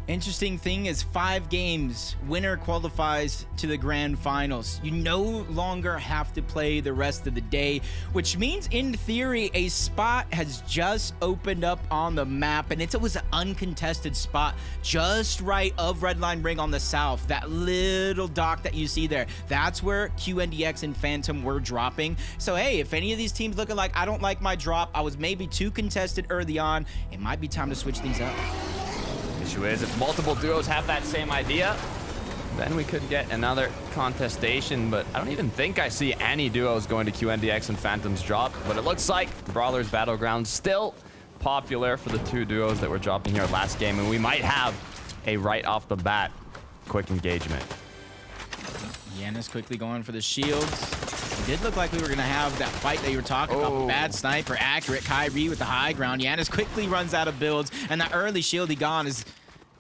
Interesting thing is 5 games, winner qualifies to the grand finals. You no longer have to play the rest of the day, which means in theory a spot has just opened up on the map, and it was an uncontested spot just right of Red Line Ring on the south. That little dock that you see there, that's where QNDX and Phantom were dropping. So hey, if any of these teams looking like I don't like my drop, I was maybe too contested early on, it might be time to switch things up. Issue is, if multiple duos have that same idea, then we could get another contestation, but I don't even think I see any duos going to QNDX and Phantom's drop, but it looks like Brawler's Battleground still popular for the 2 duos that were dropping here last game, and we might have a right off the bat quick engagement. Yanis quickly going for the shields. It did look like we were going to have that fight that you were talking about. Bad sniper, accurate. Kyrie with the high ground. Yanis quickly runs out of builds, and that early shield he gone is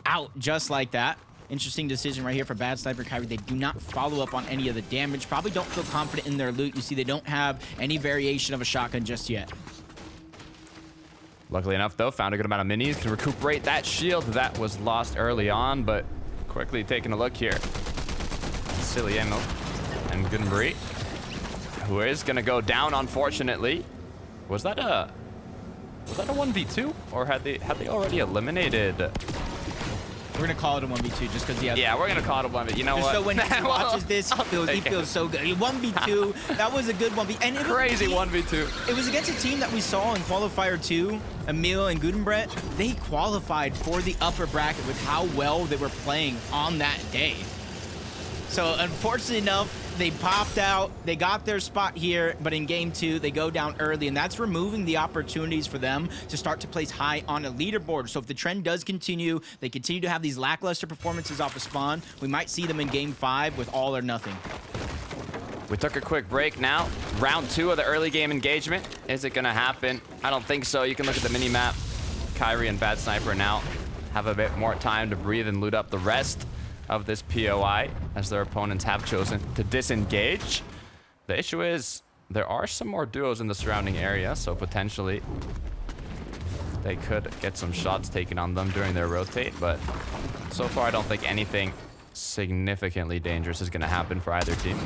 out just like that. Interesting decision right here for Bad Sniper Kyrie. They do not follow up on any of the damage. Probably don't feel confident in their loot. You see, they don't have any variation of a shotgun just yet. Luckily enough, though, found a good amount of minis. Can recuperate that shield that was lost early on, but quickly taking a look here. Silly ammo and Gunbury, who is going to go down, unfortunately. Was that a 1v2, or had they already eliminated? We're gonna call it a 1v2 just because yeah, we're gonna call it a 1v. You know what? So when he watches this, he feels so good. 1v2, that was a good 1v. And it crazy 1v2. It was against a team that we saw in qualifier 2, Emil and Gudenbrett. They qualified for the upper bracket with how well they were playing on that day. So unfortunately enough, they popped out, they got their spot here, but in game 2, they go down early, and that's removing the opportunities for them to start to place high on a leaderboard. So if the trend does continue, they continue to have these lackluster performances off of spawn, we might see them in game 5 with all or nothing. We took a quick break now. Round 2 of the early game engagement. Is it gonna happen? I don't think so. You can look at the mini map. Kyrie and Bad Sniper now have a bit more time to breathe and loot up the rest of this POI, as their opponents have chosen to disengage. The issue is there are some more duos in the surrounding area, so potentially they could get some shots taken on them during their rotate, but so far I don't think anything significantly dangerous is going to happen for either team.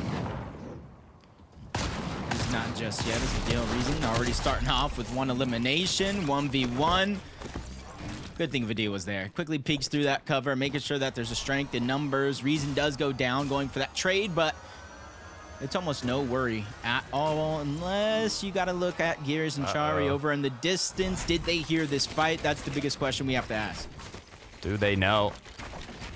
It's not just yet, as the deal Reason already starting off with 1 elimination, 1v1. Good thing Vidya was there. Quickly peeks through that cover, making sure that there's a strength in numbers. Reason does go down, going for that trade, but it's almost no worry at all, unless you got to look at Gears and Chari over in the distance. Did they hear this fight? That's the biggest question we have to ask. Do they know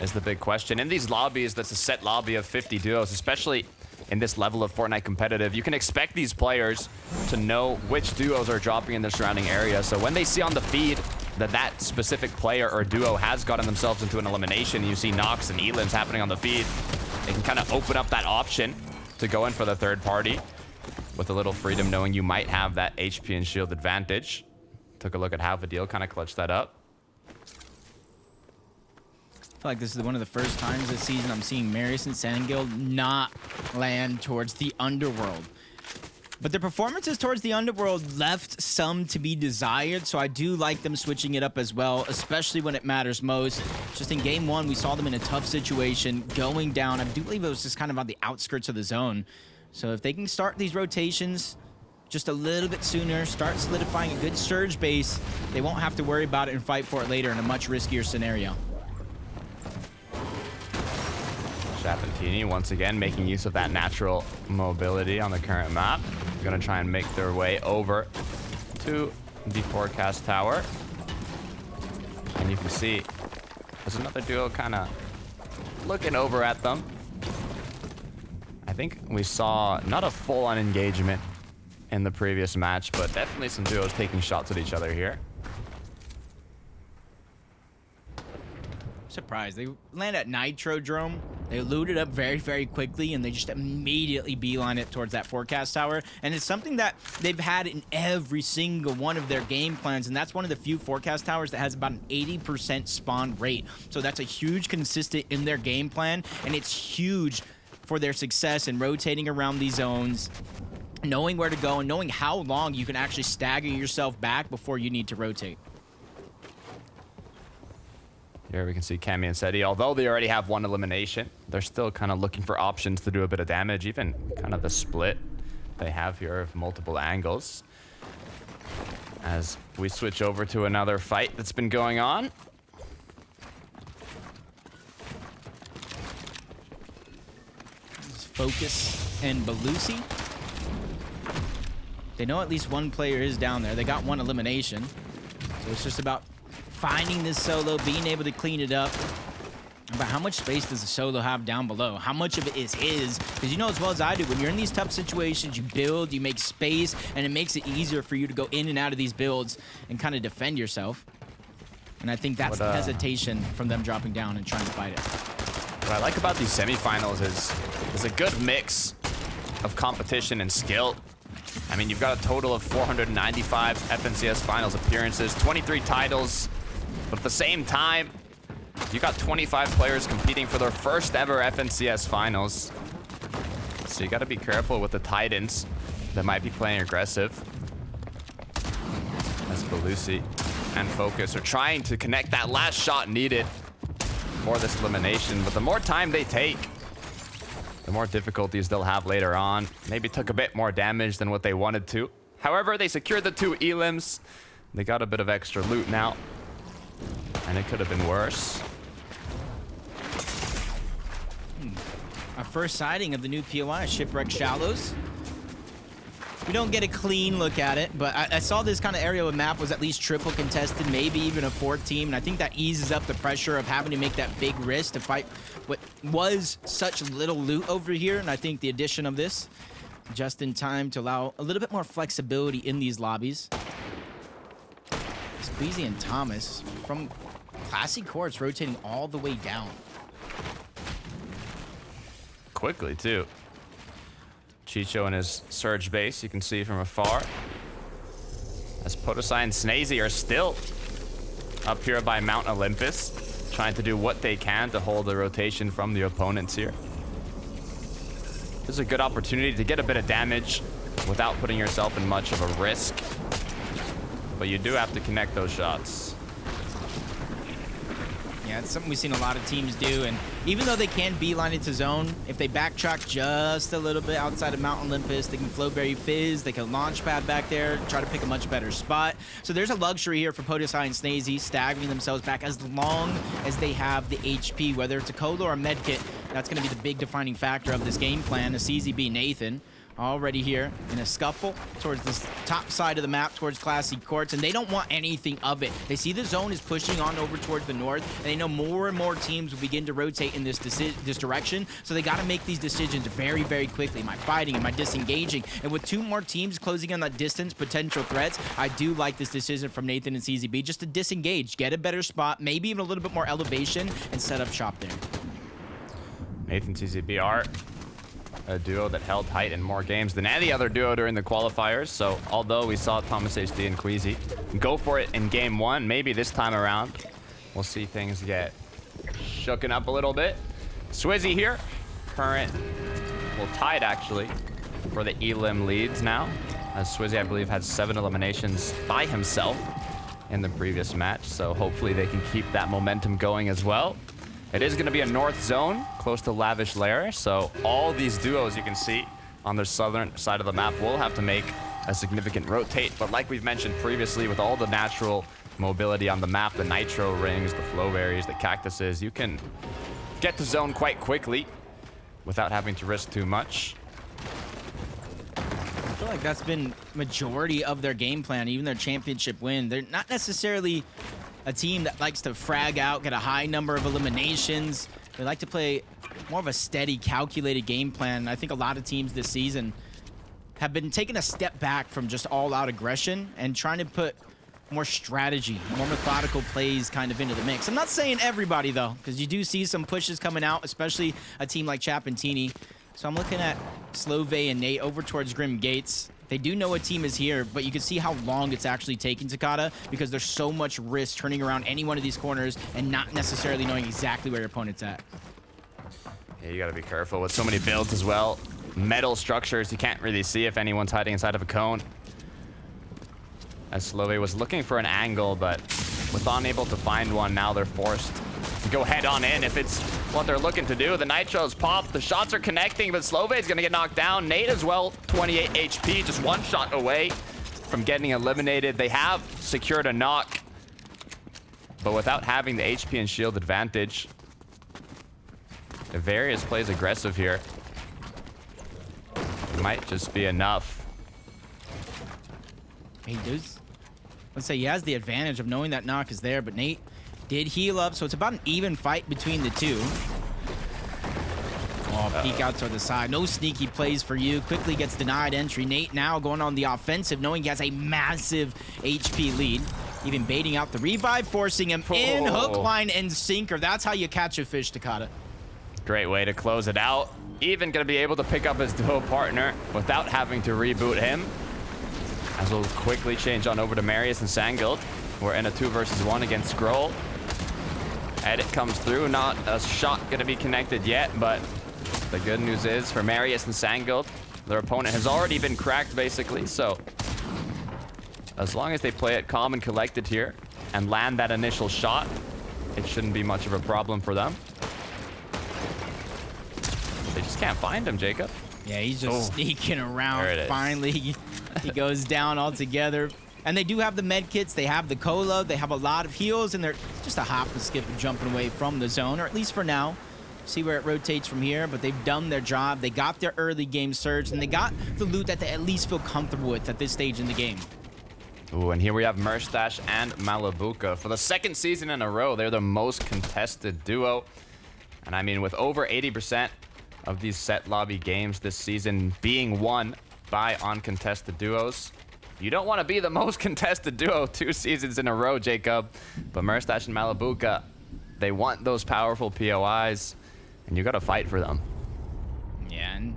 is the big question. In these lobbies, that's a set lobby of 50 duos, especially in this level of Fortnite competitive. You can expect these players to know which duos are dropping in the surrounding area. So when they see on the feed that specific player or duo has gotten themselves into an elimination, you see Nox and Elims happening on the feed, they can kind of open up that option to go in for the third party with a little freedom, knowing you might have that HP and shield advantage. Took a look at how Vidil kind of clutched that up. I feel like this is one of the first times this season I'm seeing Marius and Sandguild not land towards the underworld. But their performances towards the underworld left some to be desired, so I do like them switching it up as well, especially when it matters most. Just in game 1, we saw them in a tough situation, going down. I do believe it was just kind of on the outskirts of the zone. So if they can start these rotations just a little bit sooner, start solidifying a good surge base, they won't have to worry about it and fight for it later in a much riskier scenario. Chapantini once again making use of that natural mobility on the current map. Gonna try and make their way over to the forecast tower. And you can see there's another duo kind of looking over at them. I think we saw not a full-on engagement in the previous match, but definitely some duos taking shots at each other here. Surprised. They land at Nitrodrome. They looted up very, very quickly, and they just immediately beeline it towards that forecast tower. And it's something that they've had in every single one of their game plans, and that's one of the few forecast towers that has about an 80% spawn rate. So that's a huge consistent in their game plan, and it's huge for their success in rotating around these zones, knowing where to go, and knowing how long you can actually stagger yourself back before you need to rotate. Here we can see Cammy and Seti. Although they already have one elimination, they're still kind of looking for options to do a bit of damage. Even kind of the split they have here of multiple angles. As we switch over to another fight that's been going on. Focus and Belusi. They know at least one player is down there. They got one elimination. So it's just about finding this solo, being able to clean it up. But how much space does the solo have down below? How much of it is his? Because you know as well as I do, when you're in these tough situations, you build, you make space, and it makes it easier for you to go in and out of these builds and kind of defend yourself. And I think that's the hesitation from them dropping down and trying to fight it. What I like about these semifinals is a good mix of competition and skill. I mean, you've got a total of 495 FNCS finals appearances, 23 titles, but at the same time, you got 25 players competing for their first ever FNCS finals. So you got to be careful with the Titans that might be playing aggressive. As Belusi and Focus are trying to connect that last shot needed for this elimination, but the more time they take, the more difficulties they'll have later on. Maybe took a bit more damage than what they wanted to. However, they secured the 2 elims. They got a bit of extra loot now, and it could have been worse. Our first sighting of the new POI, Shipwreck Shallows. We don't get a clean look at it, but I saw this kind of area of map was at least triple contested, maybe even a 4th team, and I think that eases up the pressure of having to make that big risk to fight what was such little loot over here, and I think the addition of this just in time to allow a little bit more flexibility in these lobbies. Squeezy and Thomas from Classy Courts rotating all the way down. Quickly, too. Chico in his surge base, you can see from afar. As Potosai and Snazy are still up here by Mount Olympus, trying to do what they can to hold the rotation from the opponents here. This is a good opportunity to get a bit of damage without putting yourself in much of a risk. But you do have to connect those shots. Yeah, it's something we've seen a lot of teams do, and even though they can beeline into zone, if they backtrack just a little bit outside of Mount Olympus, they can Flowberry Fizz, they can launch pad back there, try to pick a much better spot. So there's a luxury here for Potosai and Snazy, staggering themselves back as long as they have the HP, whether it's a Colo or a medkit. That's going to be the big defining factor of this game plan. A CZB Nathan already here in a scuffle towards this top side of the map towards Classy Courts, and they don't want anything of it. They see the zone is pushing on over towards the north, and they know more and more teams will begin to rotate in this direction, so they got to make these decisions very, very quickly. Am I fighting? Am I disengaging? And with 2 more teams closing on that distance, potential threats, I do like this decision from Nathan and CZB just to disengage, get a better spot, maybe even a little bit more elevation, and set up shop there. Nathan CZB are a duo that held tight in more games than any other duo during the qualifiers. So although we saw Thomas HD and Queasy go for it in game 1, maybe this time around we'll see things get shooken up a little bit. Swizzy here, current, well, tied actually for the elim leads now, as Swizzy I believe had 7 eliminations by himself in the previous match, so hopefully they can keep that momentum going as well. It is going to be a north zone close to Lavish Lair, so all these duos you can see on the southern side of the map will have to make a significant rotate. But like we've mentioned previously, with all the natural mobility on the map, the nitro rings, the flow berries, the cactuses, you can get to zone quite quickly without having to risk too much. I feel like that's been majority of their game plan, even their championship win. They're not necessarily a team that likes to frag out, get a high number of eliminations. They like to play more of a steady, calculated game plan. I think a lot of teams this season have been taking a step back from just all-out aggression and trying to put more strategy, more methodical plays kind of into the mix. I'm not saying everybody, though, because you do see some pushes coming out, especially a team like Chapentini. So I'm looking at Slove and Nate over towards Grim Gates. They do know a team is here, but you can see how long it's actually taking Takata because there's so much risk turning around any one of these corners and not necessarily knowing exactly where your opponent's at. Yeah, you gotta be careful with so many builds as well. Metal structures, you can't really see if anyone's hiding inside of a cone. As Slove was looking for an angle, but with unable to find one, now they're forced to go head on in if it's what they're looking to do. The nitros pop, the shots are connecting, but Slovade's gonna get knocked down. Nate as well, 28 HP, just one shot away from getting eliminated. They have secured a knock, but without having the HP and shield advantage, Various plays aggressive here. Might just be enough. He does. Let's say he has the advantage of knowing that knock is there, but Nate did heal up, so it's about an even fight between the two. Oh, peek out to the side. No sneaky plays for you. Quickly gets denied entry. Nate now going on the offensive, knowing he has a massive HP lead. Even baiting out the revive, forcing him in hook, line, and sinker. That's how you catch a fish, Takata. Great way to close it out. Even going to be able to pick up his duo partner without having to reboot him. As we'll quickly change on over to Marius and Sangild. We're in a 2 versus 1 against Scroll. Edit comes through. Not a shot going to be connected yet, but the good news is for Marius and Sangild, their opponent has already been cracked, basically. So as long as they play it calm and collected here and land that initial shot, it shouldn't be much of a problem for them. They just can't find him, Jacob. Yeah, he's just sneaking around. There it is. Finally, he goes down altogether. And they do have the med kits. They have the cola. They have a lot of heals, and they're just a hop and skip and jumping away from the zone, or at least for now. See where it rotates from here, but they've done their job. They got their early game surge, and they got the loot that they at least feel comfortable with at this stage in the game. Ooh, and here we have Merstash and Malabuka. For the second season in a row, they're the most contested duo. And I mean, with over 80% of these set lobby games this season being won by uncontested duos, you don't want to be the most contested duo 2 seasons in a row, Jacob. But Merstash and Malabuka, they want those powerful POIs, and you got to fight for them. Yeah, and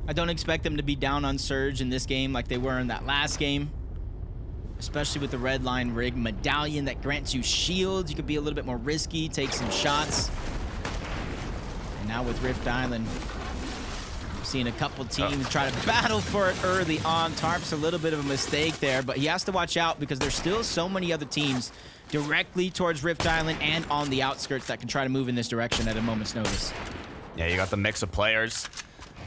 I don't expect them to be down on Surge in this game like they were in that last game. Especially with the red line rig medallion that grants you shields. You could be a little bit more risky, take some shots. And now with Rift Island, we've seen a couple teams try to battle for it early on. Tarp's a little bit of a mistake there, but he has to watch out because there's still so many other teams directly towards Rift Island and on the outskirts that can try to move in this direction at a moment's notice. Yeah, you got the mix of players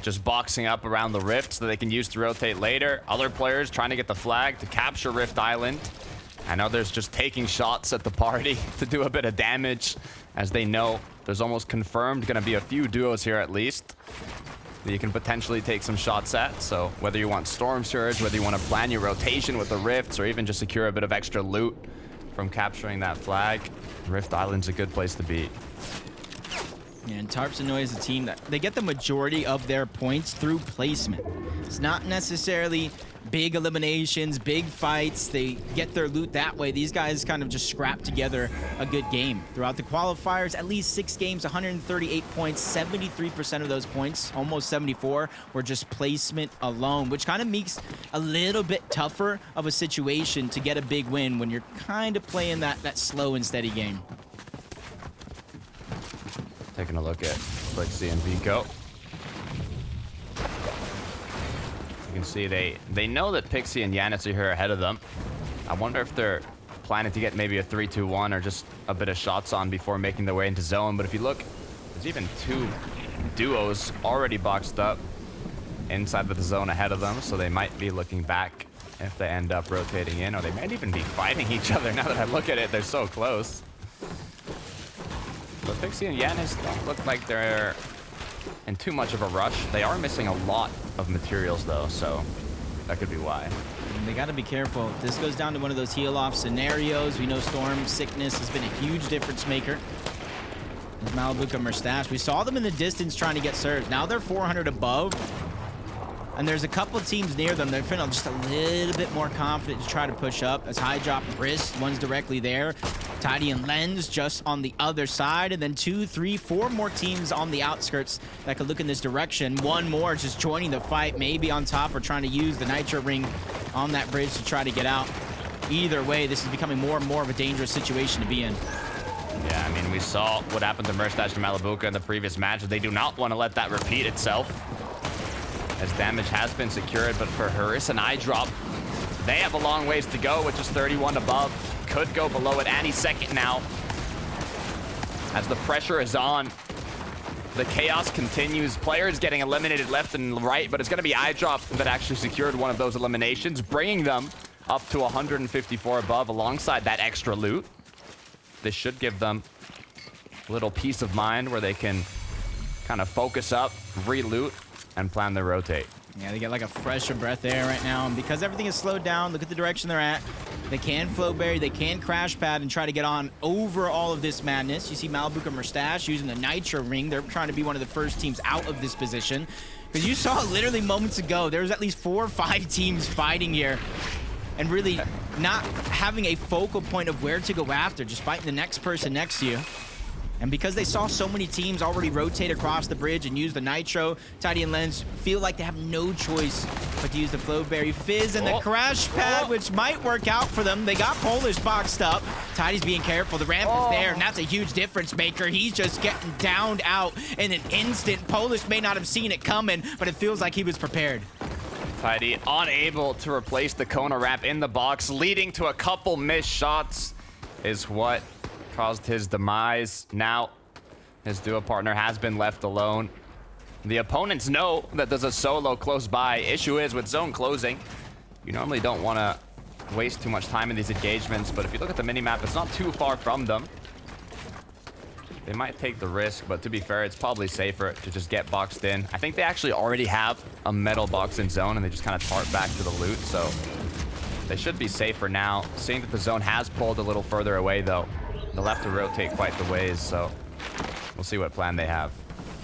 just boxing up around the rift so they can use to rotate later. Other players trying to get the flag to capture Rift Island. And others just taking shots at the party to do a bit of damage, as they know there's almost confirmed going to be a few duos here at least that you can potentially take some shots at. So whether you want Storm Surge, whether you want to plan your rotation with the rifts, or even just secure a bit of extra loot from capturing that flag, Rift Island's a good place to be. And Tarps Hanoi is a team that they get the majority of their points through placement. It's not necessarily big eliminations, big fights. They get their loot that way. These guys kind of just scrap together a good game. Throughout the qualifiers, at least 6 games, 138 points, 73% of those points, almost 74, were just placement alone, which kind of makes a little bit tougher of a situation to get a big win when you're kind of playing that slow and steady game. Taking a look at Lixie and Vico. You can see they know that Pixie and Yanis are here ahead of them. I wonder if they're planning to get maybe a 3-2-1 or just a bit of shots on before making their way into zone. But if you look, there's even 2 duos already boxed up inside of the zone ahead of them. So they might be looking back if they end up rotating in, or they might even be fighting each other. Now that I look at it, they're so close. But Pixie and Yanis don't look like they're in too much of a rush. They are missing a lot of materials though, so that could be why. And they got to be careful. This goes down to one of those heal-off scenarios. We know Storm Sickness has been a huge difference maker. There's Malabuka Merstash. We saw them in the distance trying to get Surge. Now they're 400 above. And there's a couple teams near them. They're feeling just a little bit more confident to try to push up. As High Drop and Wrist, one's directly there. Tidy and Lens just on the other side. And then 2, 3, 4 more teams on the outskirts that could look in this direction. One more just joining the fight, maybe on top or trying to use the Nitro Ring on that bridge to try to get out. Either way, this is becoming more and more of a dangerous situation to be in. Yeah, I mean, we saw what happened to Merstash and Malabuka in the previous match. They do not want to let that repeat itself, as damage has been secured. But for Harissa and iDrop, they have a long ways to go with just 31 above. could go below it any second now. As the pressure is on, the chaos continues. Players getting eliminated left and right, but it's going to be iDrop that actually secured one of those eliminations, bringing them up to 154 above alongside that extra loot. This should give them a little peace of mind where they can kind of focus up, re-loot, and plan their rotate. Yeah, they get like a fresher breath air right now. And because everything is slowed down, look at the direction they're at. They can flow berry, they can crash pad and try to get on over all of this madness. You see Malibu and Mustache using the Nitro Ring. They're trying to be one of the first teams out of this position. Because you saw literally moments ago, there was at least 4 or 5 teams fighting here. And really not having a focal point of where to go after, just fighting the next person next to you. And because they saw so many teams already rotate across the bridge and use the Nitro, Tidy and Lens feel like they have no choice but to use the Flowberry Fizz and the Crash Pad, which might work out for them. They got Polish boxed up. Tidy's being careful. The ramp is there, and that's a huge difference maker. He's just getting downed out in an instant. Polish may not have seen it coming, but it feels like he was prepared. Tidy unable to replace the Kona wrap in the box, leading to a couple missed shots is what caused his demise. Now his duo partner has been left alone. The opponents know that there's a solo close by. Issue is with zone closing, you normally don't want to waste too much time in these engagements, but if you look at the minimap, it's not too far from them. They might take the risk, but to be fair, it's probably safer to just get boxed in. I think they actually already have a metal box in zone and they just kind of tart back to the loot, so they should be safer now. Seeing that the zone has pulled a little further away though, they'll have to rotate quite the ways, so we'll see what plan they have.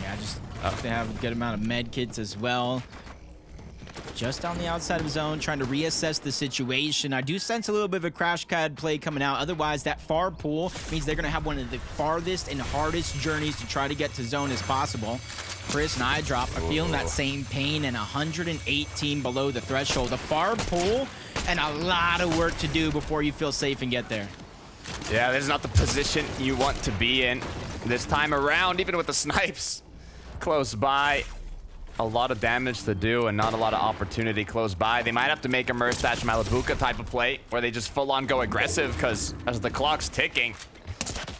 Yeah, just they have a good amount of med kits as well. Just on the outside of zone, trying to reassess the situation. I do sense a little bit of a crash pad play coming out. Otherwise, that far pool means they're going to have one of the farthest and hardest journeys to try to get to zone as possible. Chris and iDrop are feeling that same pain, and 118 below the threshold. A far pool and a lot of work to do before you feel safe and get there. Yeah, this is not the position you want to be in this time around, even with the snipes close by. A lot of damage to do and not a lot of opportunity close by. They might have to make a Mustache Malibuka type of play where they just full on go aggressive, because as the clock's ticking,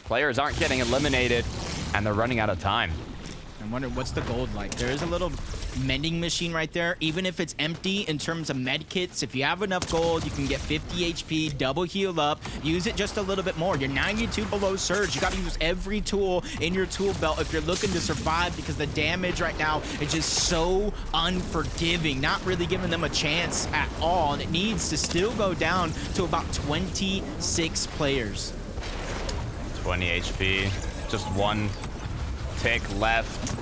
players aren't getting eliminated and they're running out of time. I wonder what's the gold like. There is a little mending machine right there. Even if it's empty in terms of med kits, if you have enough gold, you can get 50 HP, double heal up, use it just a little bit more. You're 92 below surge. You got to use every tool in your tool belt if you're looking to survive, because the damage right now is just so unforgiving, not really giving them a chance at all. And it needs to still go down to about 26 players. 20 HP, just one tick left.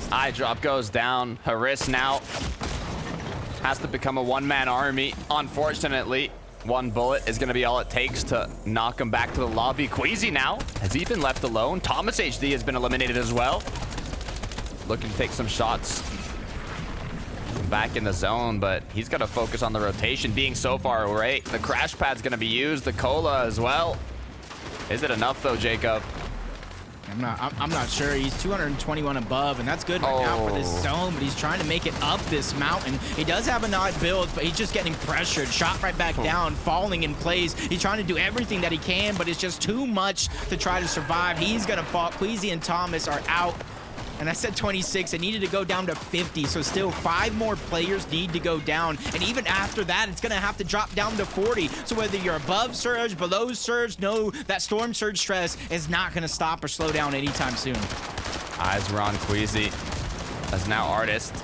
iDrop goes down. Haris now has to become a one-man army. Unfortunately, one bullet is going to be all it takes to knock him back to the lobby. Queasy now has he been left alone. Thomas HD has been eliminated as well. Looking to take some shots back in the zone, but he's got to focus on the rotation, being so far away. The crash pad's going to be used. The cola as well. Is it enough though, Jacob? I'm not sure. He's 221 above, and that's good right now for this zone, but he's trying to make it up this mountain. He does have an odd build, but he's just getting pressured, shot right back down, falling in place. He's trying to do everything that he can, but it's just too much to try to survive. He's gonna fall. Queasy and Thomas are out. And I said 26, it needed to go down to 50, so still 5 more players need to go down. And even after that, it's gonna have to drop down to 40. So whether you're above surge, below surge, no, that storm surge stress is not gonna stop or slow down anytime soon. Eyes were on Queasy as now Artist.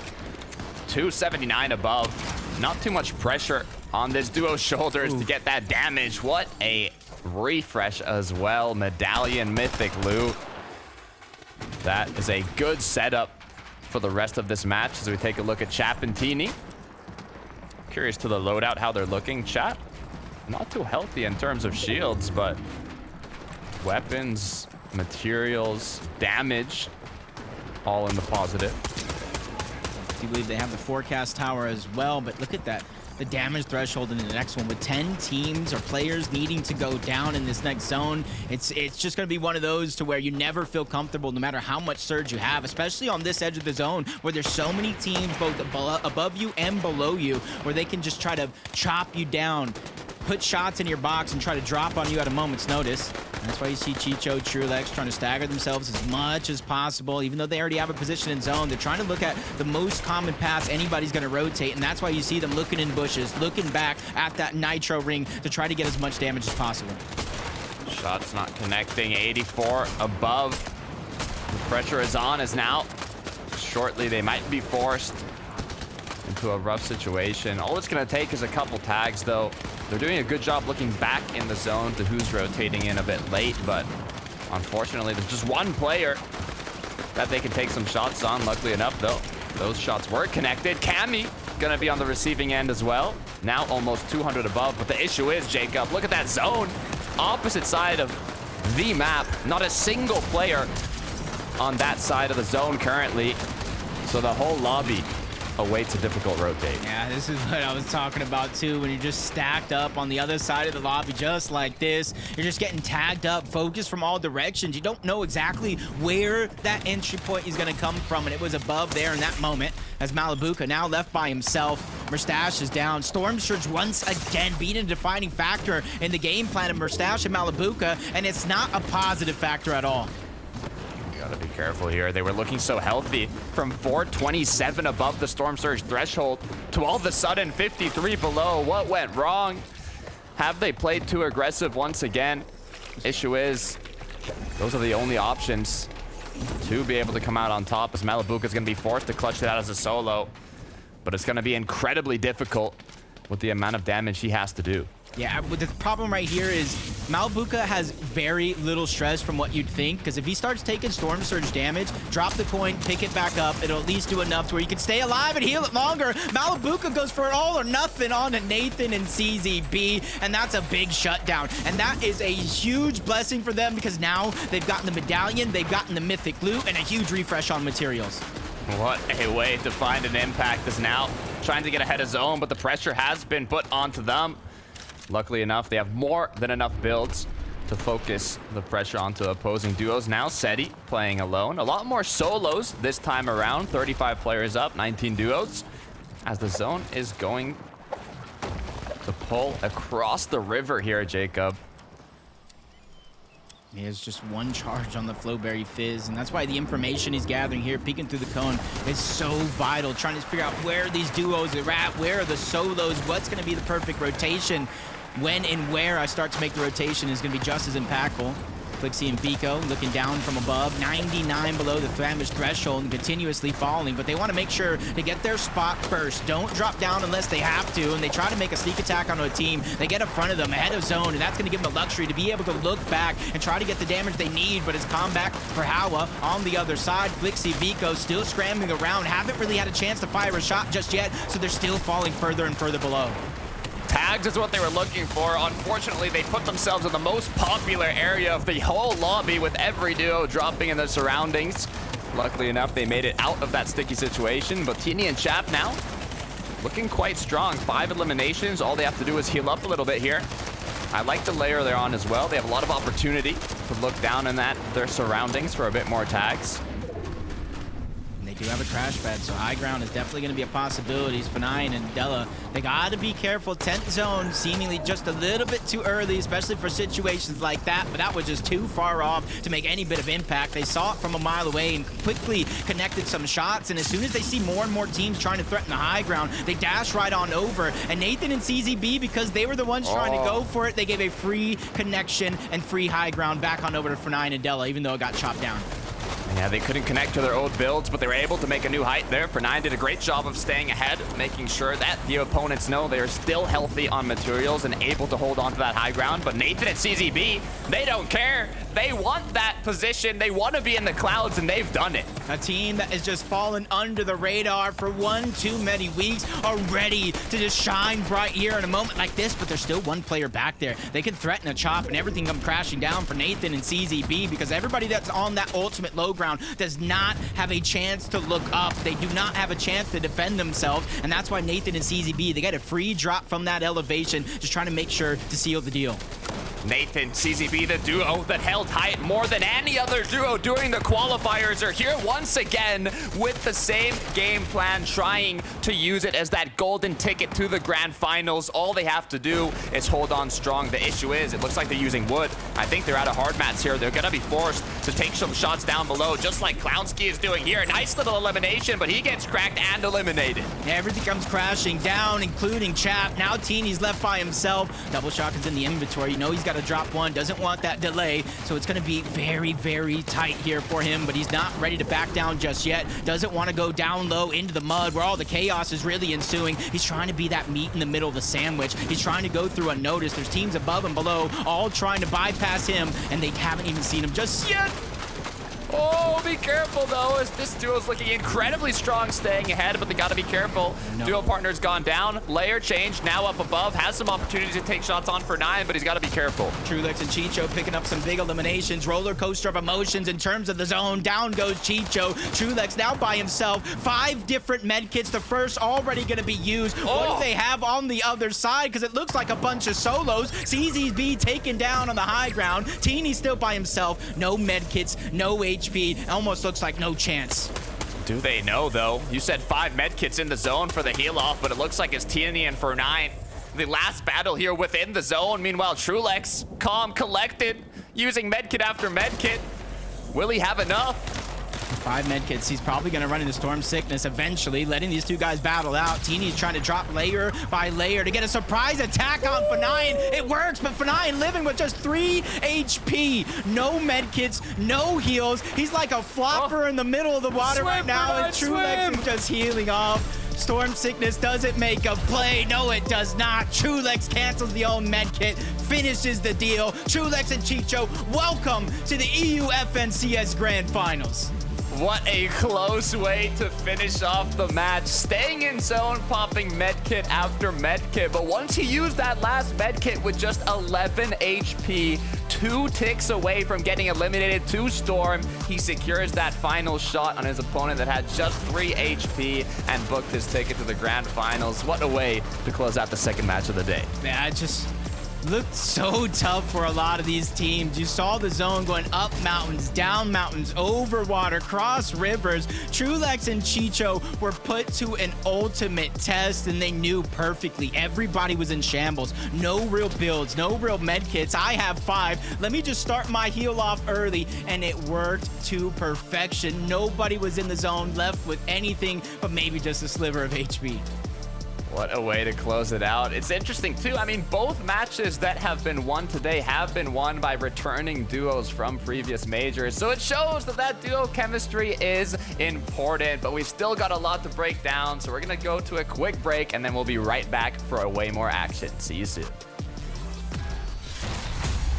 279 above. Not too much pressure on this duo's shoulders to get that damage. What a refresh as well. Medallion, Mythic loot. That is a good setup for the rest of this match as we take a look at Chapentini. Curious to the loadout, how they're looking. Chap, not too healthy in terms of shields, but weapons, materials, damage, all in the positive. I do believe they have the forecast tower as well, but look at that. The damage threshold in the next one with 10 teams or players needing to go down in this next zone. It's just going to be one of those to where you never feel comfortable no matter how much surge you have, especially on this edge of the zone where there's so many teams both above you and below you where they can just try to chop you down. put shots in your box and try to drop on you at a moment's notice. And that's why you see Chico, Trulex trying to stagger themselves as much as possible. Even though they already have a position in zone, they're trying to look at the most common paths anybody's going to rotate, and that's why you see them looking in bushes, looking back at that nitro ring to try to get as much damage as possible. Shots not connecting. 84 above. The pressure is on as now. Shortly, they might be forced into a rough situation. All it's going to take is a couple tags, though. They're doing a good job looking back in the zone to who's rotating in a bit late, but unfortunately, there's just one player that they can take some shots on. Luckily enough, though, those shots were connected. Cammy gonna be on the receiving end as well. Now almost 200 above, but the issue is, Jacob, look at that zone. Opposite side of the map. Not a single player on that side of the zone currently. So the whole lobby awaits a difficult rotate. Yeah, this is what I was talking about too, when you're just stacked up on the other side of the lobby just like this. You're just getting tagged up, focused from all directions. You don't know exactly where that entry point is going to come from, and it was above there in that moment as Malibuca now left by himself. Mustache is down. Storm Surge once again being a defining factor in the game plan of Mustache and Malibuca, and it's not a positive factor at all. Gotta be careful here. They were looking so healthy from 427 above the Storm Surge threshold to all of a sudden 53 below. What went wrong? Have they played too aggressive once again? Issue is, those are the only options to be able to come out on top, as Malibuca is going to be forced to clutch it out as a solo. But it's going to be incredibly difficult with the amount of damage he has to do. Yeah, but the problem right here is Malibuca has very little stress from what you'd think, because if he starts taking Storm Surge damage, drop the coin, pick it back up, it'll at least do enough to where you can stay alive and heal it longer. Malibuca goes for it all or nothing on to Nathan and CZB, and that's a big shutdown. And that is a huge blessing for them, because now they've gotten the medallion, they've gotten the mythic loot, and a huge refresh on materials. What a way to find an impact, is now trying to get ahead of zone, but the pressure has been put onto them. Luckily enough, they have more than enough builds to focus the pressure onto opposing duos. Now Seti playing alone. A lot more solos this time around. 35 players up, 19 duos. As the zone is going to pull across the river here, Jacob. He has just one charge on the Flowberry Fizz, and that's why the information he's gathering here, peeking through the cone, is so vital. Trying to figure out where these duos are at, where are the solos, what's going to be the perfect rotation. When and where I start to make the rotation is going to be just as impactful. Flixie and Vico looking down from above, 99 below the damage threshold and continuously falling, but they want to make sure to get their spot first. Don't drop down unless they have to, and they try to make a sneak attack onto a team. They get in front of them, ahead of zone, and that's going to give them the luxury to be able to look back and try to get the damage they need, but it's combat for Hawa on the other side. Flixie, Vico still scrambling around, haven't really had a chance to fire a shot just yet, so they're still falling further and further below. Tags is what they were looking for. Unfortunately, they put themselves in the most popular area of the whole lobby, with every duo dropping in their surroundings. Luckily enough, they made it out of that sticky situation, but Tini and Chap now looking quite strong. 5 eliminations. All they have to do is heal up a little bit here. I like the layer they're on as well. They have a lot of opportunity to look down in their surroundings for a bit more tags. They do have a crash pad, so high ground is definitely going to be a possibility. Fanayan and Della, they got to be careful. 10th zone, seemingly just a little bit too early, especially for situations like that, but that was just too far off to make any bit of impact. They saw it from a mile away and quickly connected some shots, and as soon as they see more and more teams trying to threaten the high ground, they dash right on over. And Nathan and CZB, because they were the ones trying to go for it, they gave a free connection and free high ground back on over to Fanayan and Della, even though it got chopped down. Yeah, they couldn't connect to their old builds, but they were able to make a new height there. Fernine did a great job of staying ahead, making sure that the opponents know they are still healthy on materials and able to hold on to that high ground. But Nathan and CZB, they don't care. They want that position. They want to be in the clouds, and they've done it. A team that has just fallen under the radar for one too many weeks are ready to just shine bright here in a moment like this, but there's still one player back there. They can threaten a chop and everything come crashing down for Nathan and CZB, because everybody that's on that ultimate low ground does not have a chance to look up. They do not have a chance to defend themselves, and that's why Nathan and CZB, they get a free drop from that elevation, just trying to make sure to seal the deal. Nathan, CZB, the duo that held height more than any other duo during the qualifiers, are here once again with the same game plan, trying to use it as that golden ticket to the grand finals. All they have to do is hold on strong. The issue is, it looks like they're using wood. I think they're out of hard mats here. They're gonna be forced to take some shots down below, just like Clownski is doing here. Nice little elimination, but he gets cracked and eliminated. Everything comes crashing down, including Chap. Now Teeny's left by himself. Double shotgun's in the inventory. You know he's got to drop one. Doesn't want that delay, so it's going to be very, very tight here for him, but he's not ready to back down just yet. Doesn't want to go down low into the mud where all the chaos is really ensuing. He's trying to be that meat in the middle of the sandwich. He's trying to go through unnoticed. There's teams above and below all trying to bypass him, and they haven't even seen him just yet. Oh, be careful, though, as this duo is looking incredibly strong, staying ahead, but they got to be careful. No. Duo partner's gone down. Layer change, now up above. Has some opportunities to take shots on for 9, but he's got to be careful. Trulex and Chico picking up some big eliminations. Roller coaster of emotions in terms of the zone. Down goes Chico. Trulex now by himself. 5 different med kits. The first already going to be used. What do they have on the other side? Because it looks like a bunch of solos. CZB taken down on the high ground. Teeny's still by himself. No med kits, no HP. Almost looks like no chance. Do they know, though? You said 5 med kits in the zone for the heal off, but it looks like it's Tierney and for 9. The last battle here within the zone. Meanwhile, Trulex, calm, collected, using medkit after medkit. Will he have enough? 5 medkits. He's probably going to run into Storm Sickness eventually, letting these two guys battle out. Teeny's trying to drop layer by layer to get a surprise attack on F9. It works, but F9 living with just 3 HP. No medkits, no heals. He's like a flopper in the middle of the water right now, and Trulex is just healing off. Storm Sickness doesn't make a play. No, it does not. Trulex cancels the own medkit, finishes the deal. Trulex and Chico, welcome to the EU FNCS Grand Finals. What a close way to finish off the match. Staying in zone, popping medkit after medkit. But once he used that last medkit with just 11 HP, 2 ticks away from getting eliminated to Storm, he secures that final shot on his opponent that had just 3 HP and booked his ticket to the grand finals. What a way to close out the second match of the day. Yeah, it just looked so tough for a lot of these teams. You saw the zone going up mountains, down mountains, over water, cross rivers. Trulex and Chico were put to an ultimate test, and they knew perfectly. Everybody was in shambles. No real builds, no real med kits. I have 5. Let me just start my heal off early, and it worked to perfection. Nobody was in the zone left with anything but maybe just a sliver of HP. What a way to close it out. It's interesting, too. I mean, both matches that have been won today have been won by returning duos from previous majors. So it shows that that duo chemistry is important, but we've still got a lot to break down. So we're going to go to a quick break, and then we'll be right back for a way more action. See you soon.